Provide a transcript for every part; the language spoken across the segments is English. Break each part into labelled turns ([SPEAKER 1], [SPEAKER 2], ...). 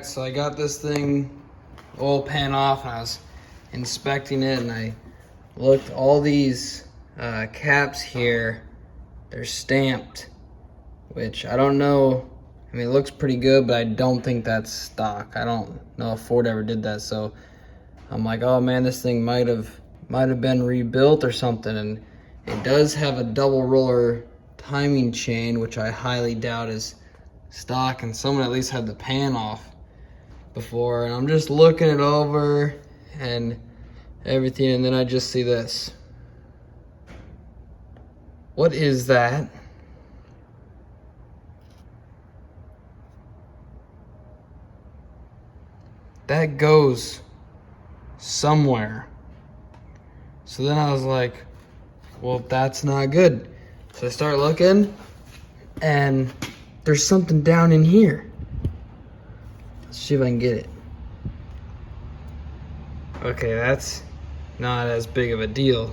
[SPEAKER 1] Alright, so I got this thing, oil pan off, and I was inspecting it, and I looked, all these caps here, they're stamped, which I don't know. I mean, it looks pretty good, but I don't think that's stock. I don't know if Ford ever did that, so I'm like, oh man, this thing might have been rebuilt or something. And it does have a double roller timing chain, which I highly doubt is stock, and someone at least had the pan off before. And I'm just looking it over and everything, and then I just see this. What is that? That goes somewhere. So then I was like, well, that's not good. So I start looking, and there's something down in here. Let's see if I can get it. Okay, that's not as big of a deal.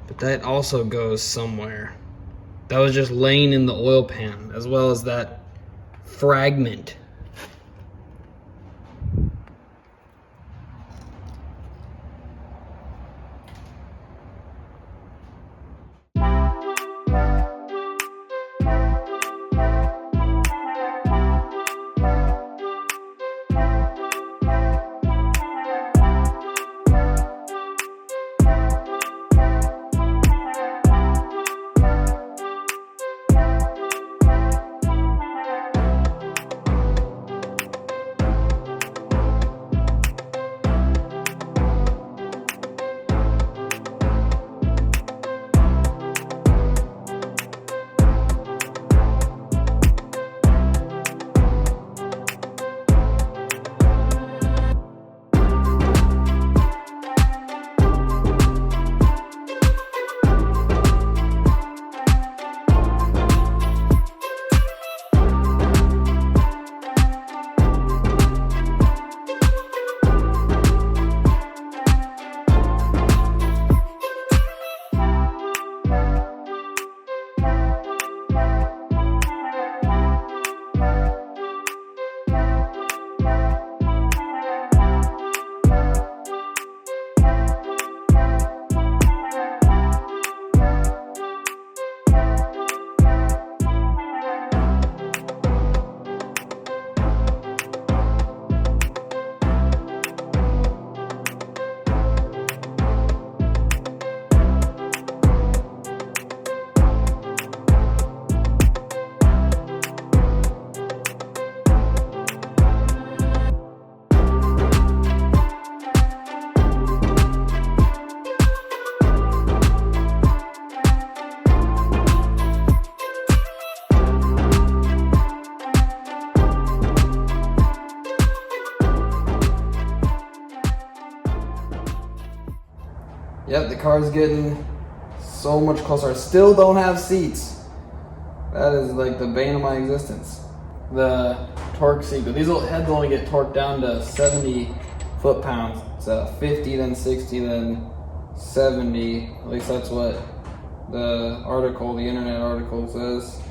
[SPEAKER 1] But that also goes somewhere. That was just laying in the oil pan, as well as that fragment. Yep, the car's getting so much closer. I still don't have seats. That is like the bane of my existence. The torque sequence. These little heads only get torqued down to 70 foot-pounds. So 50, then 60, then 70. At least that's what the article, the internet article says.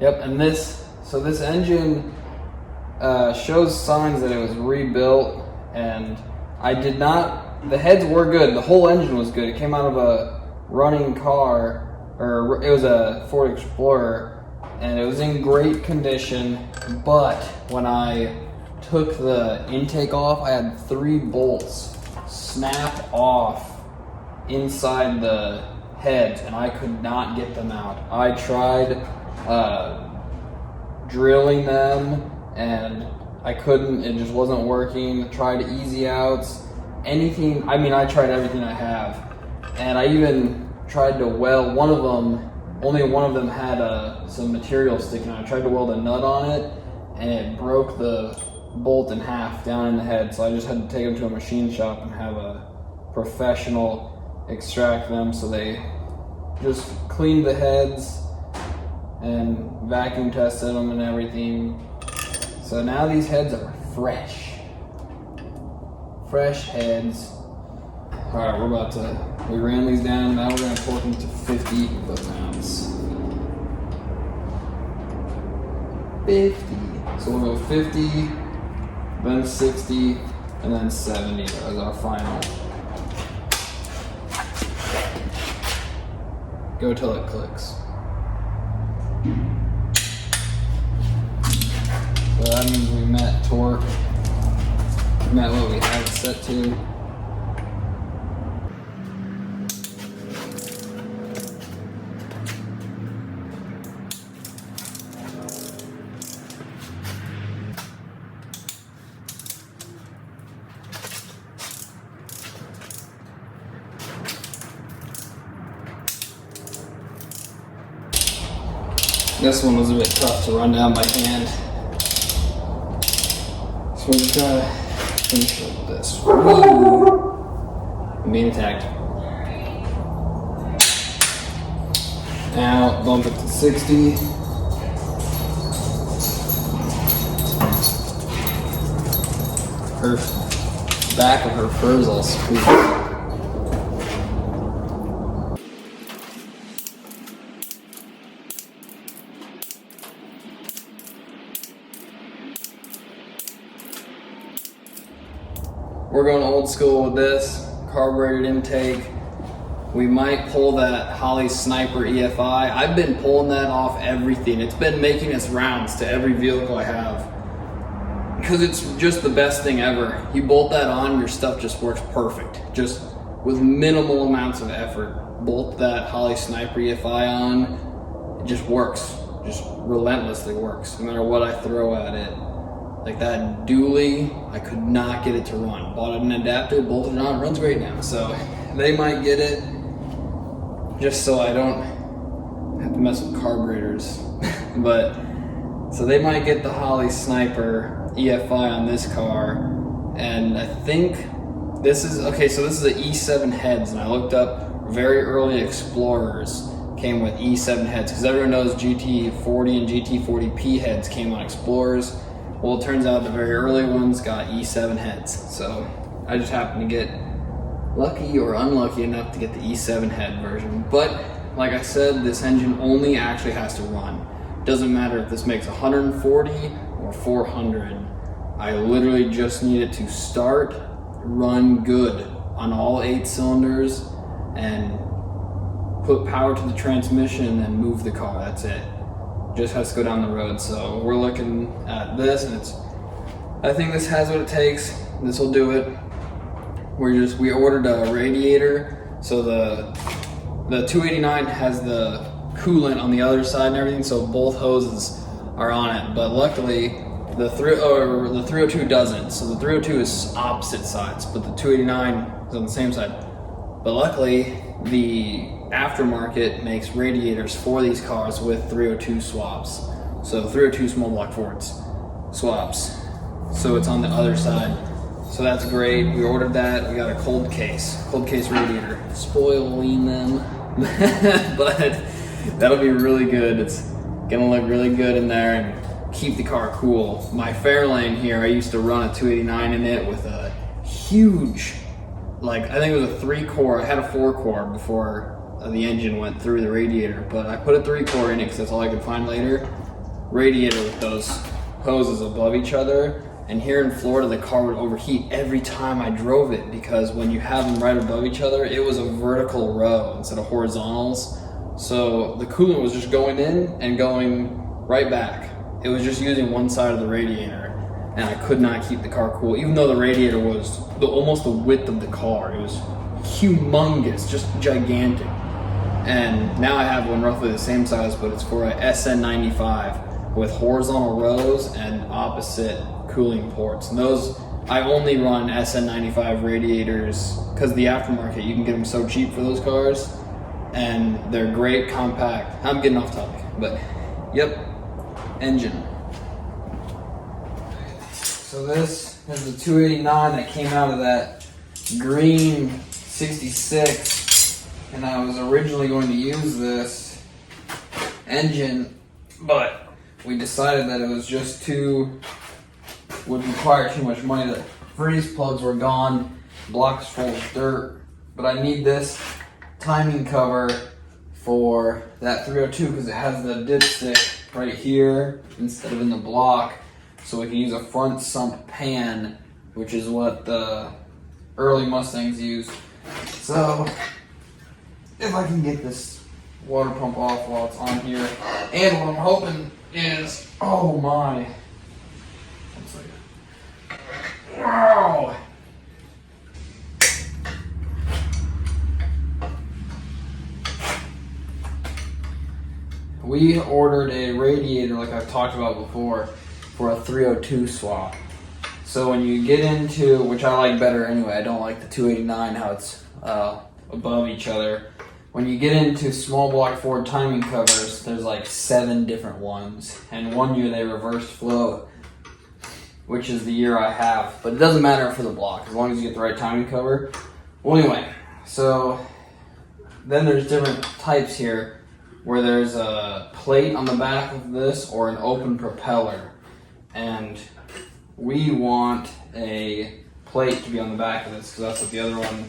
[SPEAKER 1] Yep, and this engine shows signs that it was rebuilt, and I did not. The heads were good. The whole engine was good. It came out of a running car, or it was a Ford Explorer, and it was in great condition. But when I took the intake off, I had 3 bolts snap off inside the heads, and I could not get them out. I tried drilling them, and I couldn't. It just wasn't working. Tried easy outs. Anything, I mean, I tried everything I have, and I even tried to weld one of them. Only one of them had some material sticking out. I tried to weld a nut on it, and it broke the bolt in half down in the head, so I just had to take them to a machine shop and have a professional extract them. So they just cleaned the heads and vacuum tested them and everything. So now these heads are fresh heads. All right, we ran these down. Now we're gonna torque them to 50 foot-pounds. 50. So we'll go 50, then 60, and then 70 as our final. Go till it clicks. So that means we met torque, met what we had it set to. This one was a bit tough to run down by hand. So we're just gonna finish it with this. I'm being attacked. Now bump it to 60. Her back of her fur's all squeezed. We're going old school with this, carbureted intake. We might pull that Holley Sniper EFI. I've been pulling that off everything. It's been making its rounds to every vehicle I have. Because it's just the best thing ever. You bolt that on, your stuff just works perfect. Just with minimal amounts of effort. Bolt that Holley Sniper EFI on, it just works. Just relentlessly works, no matter what I throw at it. Like that dually, I could not get it to run. Bought an adapter, bolted it on, it runs great now. So they might get it just so I don't have to mess with carburetors. But so they might get the Holley Sniper EFI on this car. And I think this is, okay, so this is the E7 heads. And I looked up very early Explorers came with E7 heads because everyone knows GT40 and GT40P heads came on Explorers. Well, it turns out the very early ones got E7 heads. So I just happened to get lucky or unlucky enough to get the E7 head version. But like I said, this engine only actually has to run. Doesn't matter if this makes 140 or 400. I literally just need it to start, run good on all 8 cylinders, and put power to the transmission and move the car. That's it. Just has to go down the road. So we're looking at this, and I think this has what it takes. This will do it. We ordered a radiator, so the 289 has the coolant on the other side and everything, so both hoses are on it. But luckily, the 302 doesn't. So the 302 is opposite sides, but the 289 is on the same side. But luckily, the aftermarket makes radiators for these cars with 302 swaps. So 302 small block Fords swaps. So it's on the other side. So that's great. We ordered that. We got a cold case radiator. Spoiling them. But that'll be really good. It's gonna look really good in there and keep the car cool. My Fairlane here, I used to run a 289 in it with a huge, like I think it was a 3-core. I had a 4-core before the engine went through the radiator, but I put a 3-core in it because that's all I could find later. Radiator with those hoses above each other. And here in Florida, the car would overheat every time I drove it because when you have them right above each other, it was a vertical row instead of horizontals. So the coolant was just going in and going right back. It was just using one side of the radiator, and I could not keep the car cool, even though the radiator was almost the width of the car. It was humongous, just gigantic. And now I have one roughly the same size, but it's for a SN95 with horizontal rows and opposite cooling ports. And those, I only run SN95 radiators because the aftermarket, you can get them so cheap for those cars, and they're great, compact. I'm getting off topic, but yep, engine. So this is the 289 that came out of that green 66, and I was originally going to use this engine, but we decided that it was just would require too much money. The freeze plugs were gone, blocks full of dirt, but I need this timing cover for that 302 because it has the dipstick right here instead of in the block. so we can use a front sump pan, which is what the early Mustangs used. So if I can get this water pump off while it's on here, and what I'm hoping is, oh my, one second. Wow. We ordered a radiator, like I've talked about before, for a 302 swap. So when you get into, which I like better anyway, I don't like the 289, how it's above each other. When you get into small block Ford timing covers, there's like 7 different ones. And one year they reversed flow, which is the year I have. But it doesn't matter for the block, as long as you get the right timing cover. Well, anyway, so then there's different types here, where there's a plate on the back of this or an open propeller. And we want a plate to be on the back of this because that's what the other one,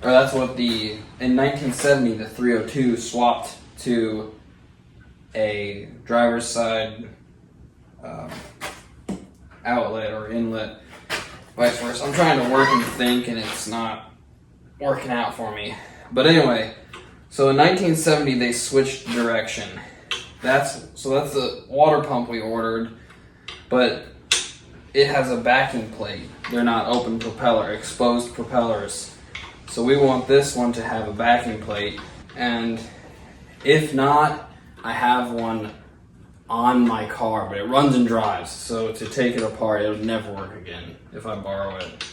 [SPEAKER 1] or that's what in 1970, the 302 swapped to a driver's side outlet or inlet, vice versa. I'm trying to work and think and it's not working out for me. But anyway, so in 1970 they switched direction. That's the water pump we ordered, but it has a backing plate. They're not open propeller, exposed propellers. So we want this one to have a backing plate, and if not, I have one on my car, but it runs and drives, so to take it apart, it would never work again if I borrow it.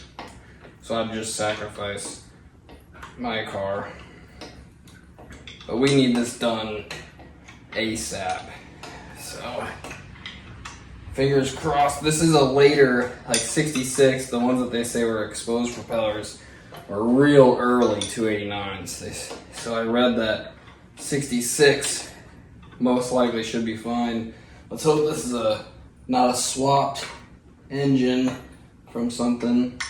[SPEAKER 1] So I'd just sacrifice my car. But we need this done ASAP. So fingers crossed. This is a later, like 66, the ones that they say were exposed propellers were real early 289s. So I read that 66 most likely should be fine. Let's hope this is not a swapped engine from something.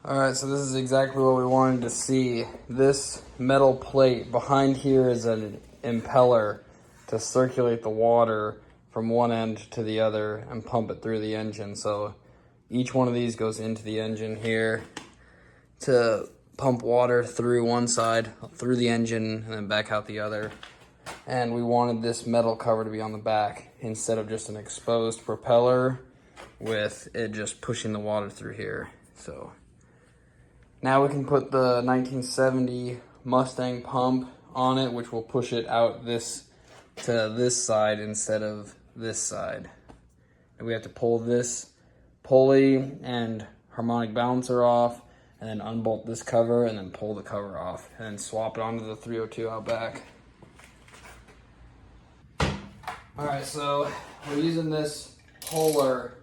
[SPEAKER 1] Alright, so this is exactly what we wanted to see. This metal plate behind here is an impeller to circulate the water from one end to the other and pump it through the engine. So each one of these goes into the engine here to pump water through one side, through the engine, and then back out the other. And we wanted this metal cover to be on the back instead of just an exposed propeller with it just pushing the water through here. So now we can put the 1970 Mustang pump on it, which will push it out to this side instead of this side. And we have to pull this pulley and harmonic balancer off, and then unbolt this cover, and then pull the cover off, and then swap it onto the 302 out back. Alright, so we're using this puller,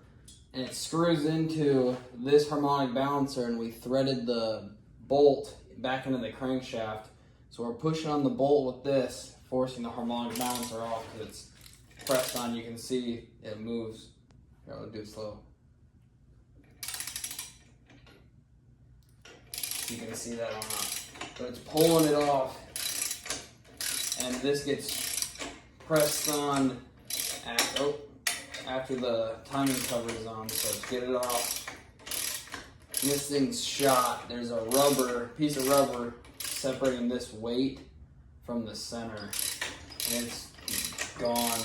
[SPEAKER 1] and it screws into this harmonic balancer, and we threaded the bolt back into the crankshaft. So we're pushing on the bolt with this, forcing the harmonic balancer off because it's pressed on. You can see it moves. Here, I'll do it slow. You can see that on but it's pulling it off, and this gets pressed on after the timing cover is on. So let's get it off. And this thing's shot. There's a piece of rubber separating this weight from the center, and it's gone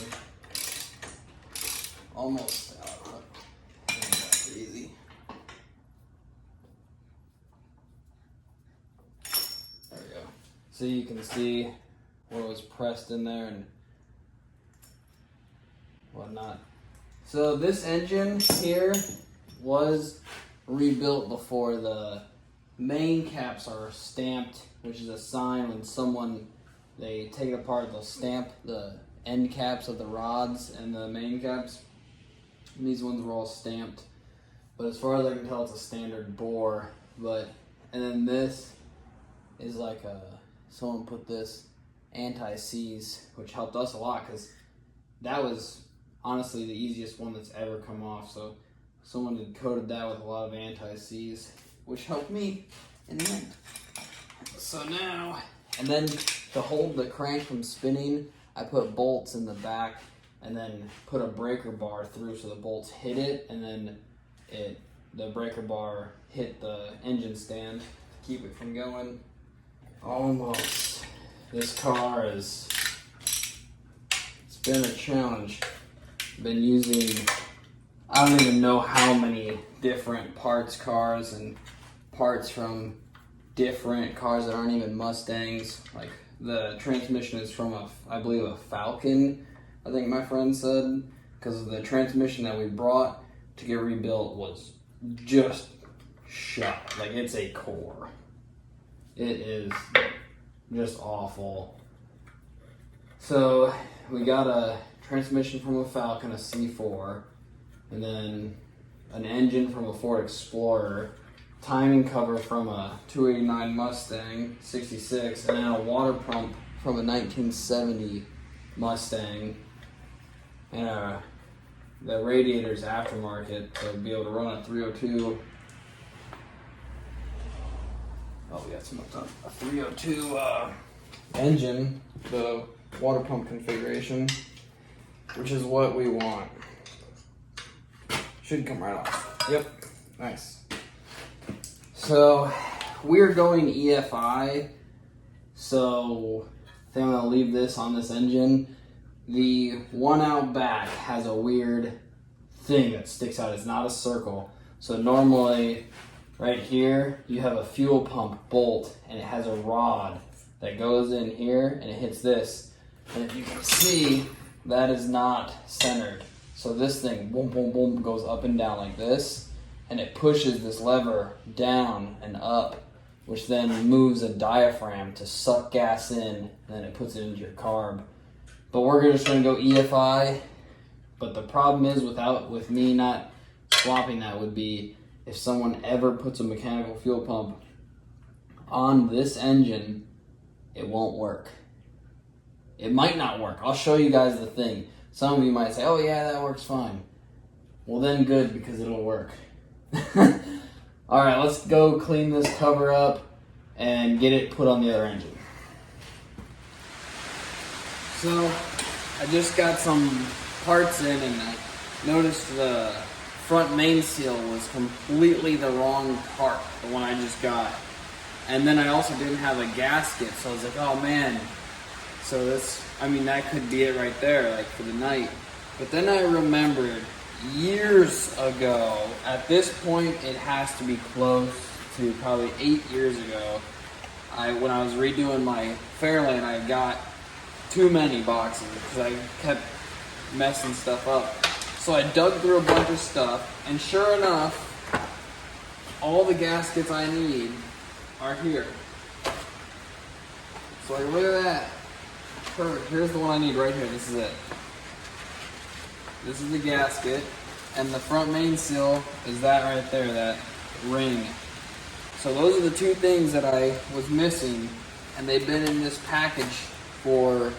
[SPEAKER 1] almost out. That's easy. There we go. So you can see what was pressed in there and whatnot. So this engine here was rebuilt before. The main caps are stamped, which is a sign when they take it apart, they'll stamp the end caps of the rods and the main caps. And these ones were all stamped. But as far as I can tell, it's a standard bore. And then this is like someone put this anti-seize, which helped us a lot because that was honestly the easiest one that's ever come off. So someone had coated that with a lot of anti-seize, which helped me in the end. So now, and then to hold the crank from spinning, I put bolts in the back and then put a breaker bar through so the bolts hit it, and then the breaker bar hit the engine stand to keep it from going. Almost. This car it's been a challenge. Been using, I don't even know how many different cars and parts from different cars that aren't even Mustangs. Like the transmission is from I believe a Falcon, I think my friend said, because the transmission that we brought to get rebuilt was just shot. Like, it's a core. It is just awful. So we got a transmission from a Falcon, a C4, and then an engine from a Ford Explorer, timing cover from a 289 Mustang 66, and then a water pump from a 1970 Mustang, and the radiator's aftermarket to be able to run a 302. Oh, we got some up top. A 302 engine, the water pump configuration, which is what we want. Should come right off. Yep, nice. So we're going EFI, so I think I'm gonna leave this on this engine. The one out back has a weird thing that sticks out. It's not a circle. So normally right here you have a fuel pump bolt, and it has a rod that goes in here and it hits this. And if you can see, that is not centered. So this thing, boom, boom, boom, goes up and down like this, and it pushes this lever down and up, which then moves a diaphragm to suck gas in, and then it puts it into your carb. But we're just gonna go EFI. But the problem is with me not swapping that would be if someone ever puts a mechanical fuel pump on this engine, it won't work. It might not work. I'll show you guys the thing. Some of you might say, oh yeah, that works fine. Well then good, because it'll work. All right, let's go clean this cover up and get it put on the other engine. So I just got some parts in, and I noticed the front main seal was completely the wrong part, the one I just got. And then I also didn't have a gasket, so I was like, oh man. So that could be it right there, like for the night. But then I remembered years ago, at this point it has to be close to probably 8 years ago, when I was redoing my Fairlane, I got too many boxes because I kept messing stuff up. So I dug through a bunch of stuff, and sure enough, all the gaskets I need are here. So like, look at that. Perfect. Here's the one I need right here. This is it. This is the gasket, and the front main seal is that right there, that ring. So those are the two things that I was missing, and they've been in this package for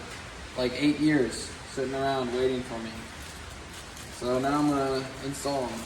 [SPEAKER 1] like 8 years, sitting around waiting for me. So now I'm gonna install them.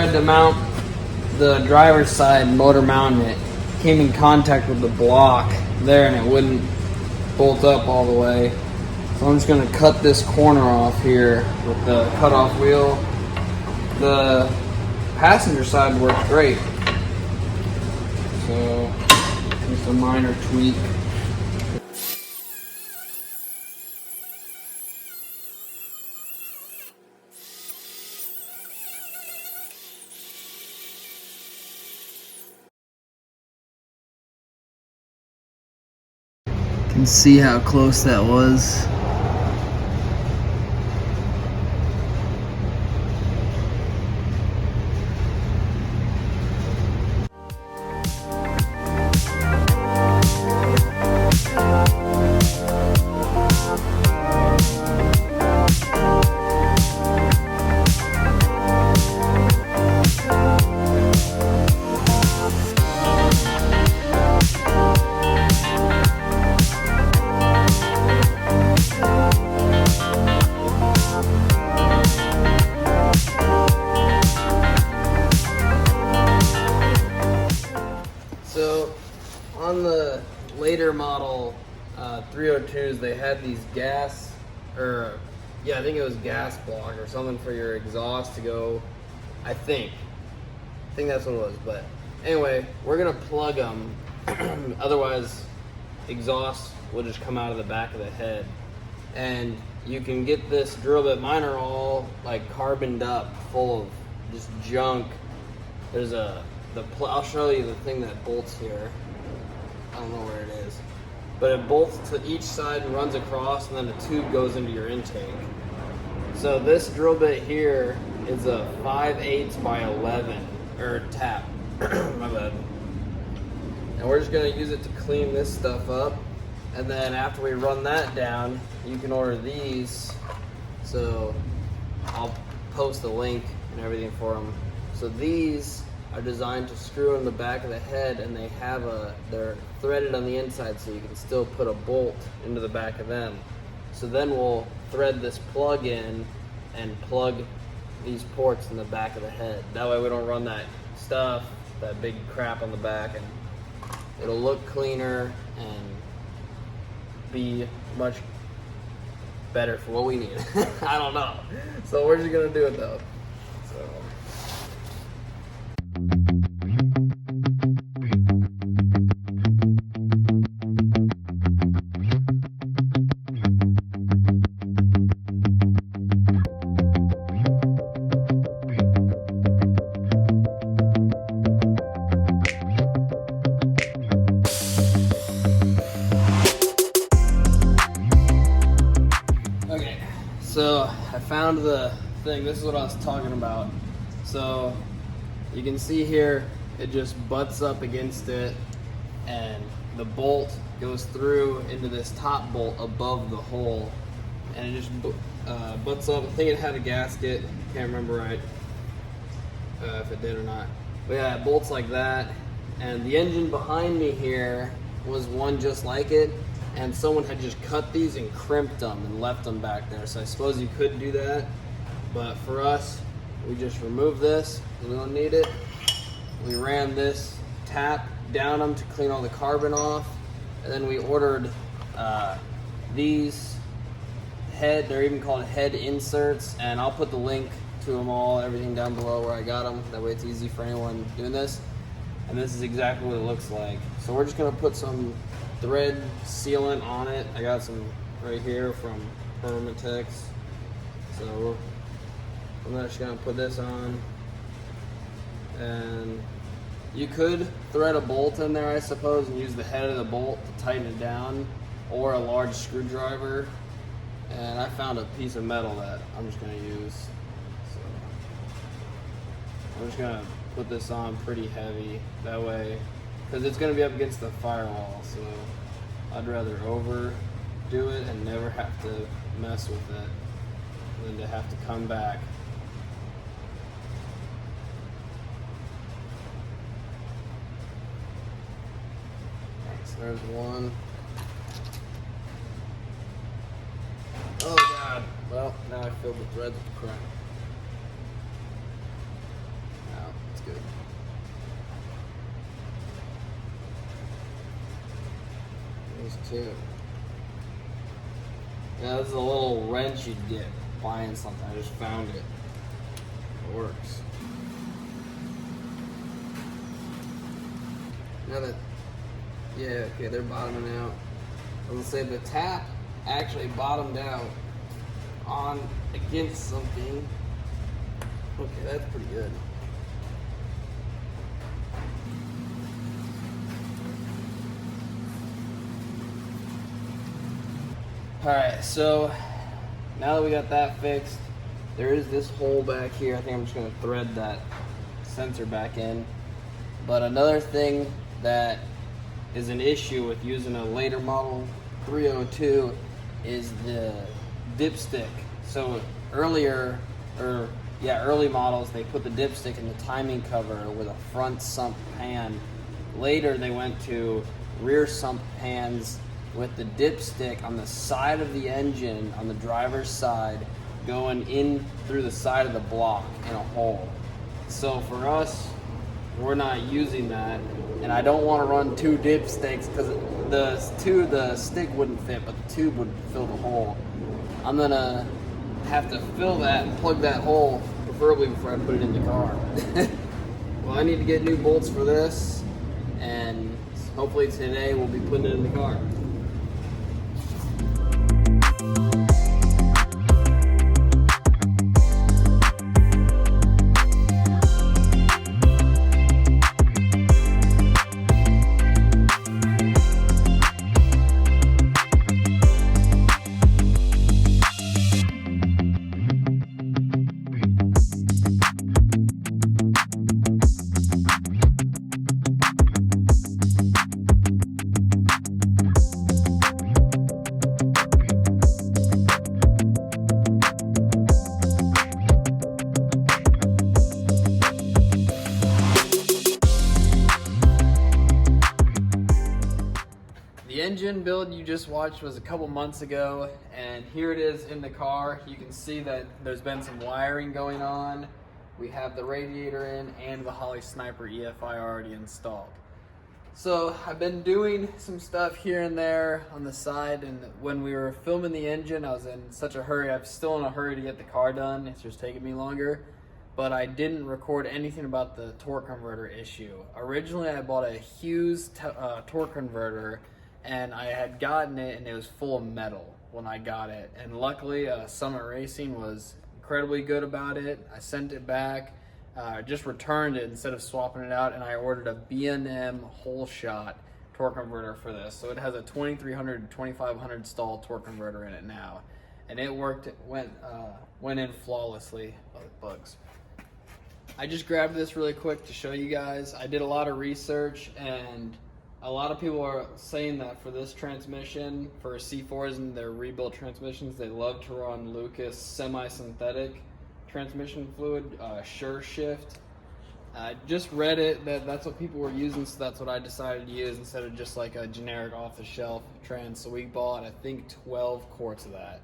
[SPEAKER 1] tried to mount the driver's side motor mount, and it came in contact with the block there and it wouldn't bolt up all the way. So I'm just going to cut this corner off here with the cutoff wheel. The passenger side works great. So just a minor tweak. You can see how close that was. So on the later model 302s, they had these gas, or yeah, I think it was gas block or something for your exhaust to go. I think that's what it was. But anyway, we're gonna plug them. Otherwise, exhaust will just come out of the back of the head, and you can get this drill bit. Mine are all like carboned up, full of just junk. There's I'll show you the thing that bolts here. I don't know where it is, but it bolts to each side and runs across, and then a tube goes into your intake. So this drill bit here is a 5/8 by 11, or tap. My bad. And we're just gonna use it to clean this stuff up, and then after we run that down, you can order these. So I'll post the link and everything for them. So these are designed to screw in the back of the head, and they're threaded on the inside, so you can still put a bolt into the back of them. So then we'll thread this plug in and plug these ports in the back of the head. That way we don't run that stuff, that big crap on the back, and it'll look cleaner and be much better for what we need. I don't know. So we're just gonna do it though. So. So I found the thing. This is what I was talking about. So you can see here, it just butts up against it, and the bolt goes through into this top bolt above the hole, and it just butts up. I think it had a gasket. Can't remember right if it did or not. But yeah, it bolts like that. And the engine behind me here was one just like it. And someone had just cut these and crimped them and left them back there. So I suppose you could do that. But for us, we just remove this. We don't need it. We ran this tap down them to clean all the carbon off. And then we ordered these they're even called head inserts. And I'll put the link to them all, everything down below where I got them. That way it's easy for anyone doing this. And this is exactly what it looks like. So we're just gonna put some thread sealant on it. I got some right here from Permatex. So I'm just gonna put this on, and you could thread a bolt in there, I suppose, and use the head of the bolt to tighten it down, or a large screwdriver. And I found a piece of metal that I'm just gonna use. So I'm just gonna put this on pretty heavy, that way, because it's going to be up against the firewall, so I'd rather overdo it and never have to mess with it than to have to come back. So there's one. Oh God, well, now I filled the threads with crap. There's two. Yeah, this is a little wrench you'd get buying something. I just found it. It works. Now that, yeah, okay, they're bottoming out. I was gonna say the tap actually bottomed out on against something. Okay, that's pretty good. Alright, so now that we got that fixed, there is this hole back here. I think I'm just going to thread that sensor back in. But another thing that is an issue with using a later model 302 is the dipstick. So early models, they put the dipstick in the timing cover with a front sump pan. Later they went to rear sump pans with the dipstick on the side of the engine, on the driver's side, going in through the side of the block in a hole. So for us, we're not using that, and I don't want to run two dipsticks because the stick wouldn't fit, but the tube would fill the hole. I'm gonna have to fill that and plug that hole, preferably before I put it in the car. Well, I need to get new bolts for this, and hopefully today we'll be putting it in the car. The engine build you just watched was a couple months ago, and here it is in the car. You can see that there's been some wiring going on. We have the radiator in and the Holley Sniper EFI already installed. So I've been doing some stuff here and there on the side, and when we were filming the engine, I was in such a hurry. I'm still in a hurry to get the car done. It's just taking me longer. But I didn't record anything about the torque converter issue. Originally, I bought a Hughes torque converter, and I had gotten it and it was full of metal when I got it. And luckily, Summit Racing was incredibly good about it. I sent it back, just returned it instead of swapping it out, and I ordered a B&M Holeshot torque converter for this. So it has a 2300 to 2500 stall torque converter in it now. And it worked, it went in flawlessly with bugs. I just grabbed this really quick to show you guys. I did a lot of research, and a lot of people are saying that for this transmission, for C4s and their rebuilt transmissions, they love to run Lucas semi-synthetic transmission fluid, Sure Shift. I just read it that that's what people were using, so that's what I decided to use instead of just like a generic off-the-shelf trans. So we bought, I think, 12 quarts of that.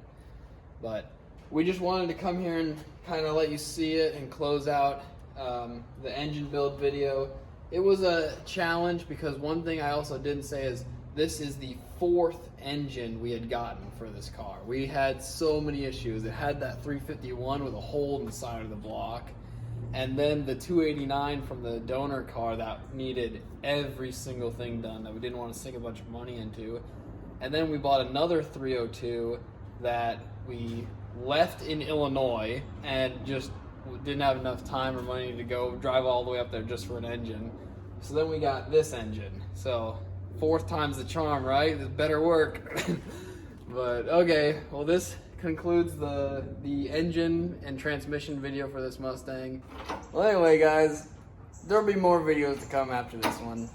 [SPEAKER 1] But we just wanted to come here and kind of let you see it and close out the engine build video. It was a challenge because one thing I also didn't say is this is the 4th engine we had gotten for this car. We had so many issues. It had that 351 with a hole in the side of the block, and then the 289 from the donor car that needed every single thing done that we didn't want to sink a bunch of money into. And then we bought another 302 that we left in Illinois and just didn't have enough time or money to go drive all the way up there just for an engine. So then we got this engine. So 4th time's the charm, right? This better work. But okay, well, this concludes the engine and transmission video for this Mustang. Well, anyway, guys, there'll be more videos to come after this one.